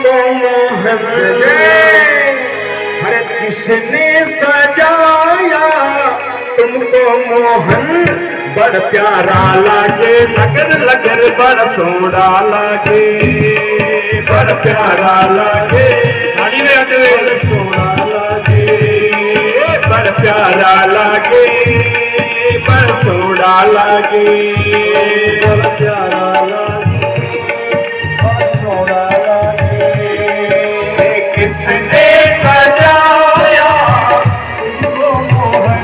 तुमको मोहन हर किसने सजाया तुमको मोहन बड़ प्यारा लागे लगन लगन बड़ सोड़ा लागे बड़ प्यारा लागे बड़ सोड़ा लागे बड़ प्यारा लागे बड़ सोड़ा लागे बड़ प्यारा लागे बड़ सोड़ा लागे किसने सजाया तुमको मोहन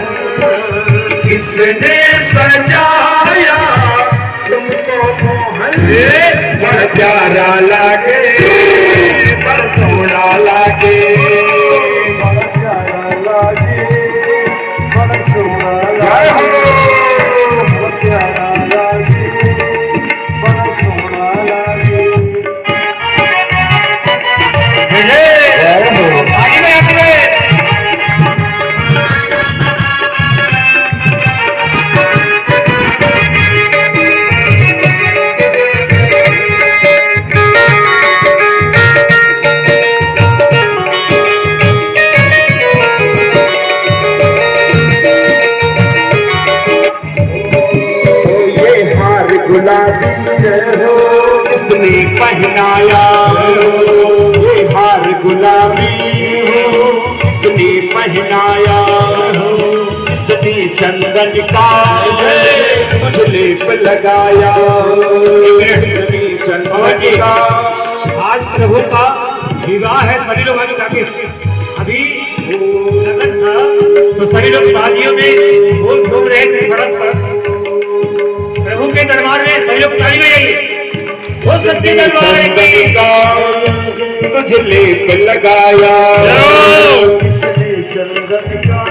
किसने सजाया तुमको मोहन बड़ प्यारा लागे बड़ सोना लागे बड़ प्यारा लागे बड़ सोना लागे बड़ प्यारा लागे बड़ सोना लागे गुलाबी हो किसने पहनाया ये हार गुलाबी हो किसने पहनाया किसने चंदन का तुझ लेप लगाया किसने चंदन का। आज प्रभु का विवाह है, सभी लोग आगे जाके अभी लगन था तो सभी लोग शादियों में घूम घूम रहे थे सड़क पर। प्रभु के दरबार में सभी लोग ताली बजाइए। वो सच्चे दरबार की तुझे लेप लगाया किसने चंदन का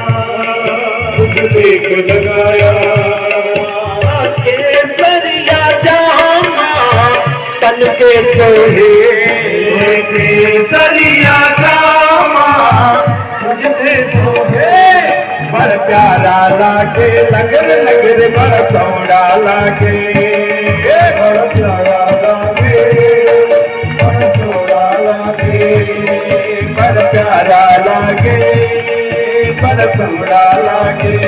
तुझे लेप लगाया केसरिया जामा तन के सोहे केसरिया जामा तुझे सोहे बड़ प्यारा लागे लगन लगन बड़ चौड़ा लागे बड़ प्यारा लागे बड़ सोड़ा लागे बड़ प्यारा लागे बड़ चौड़ा लागे।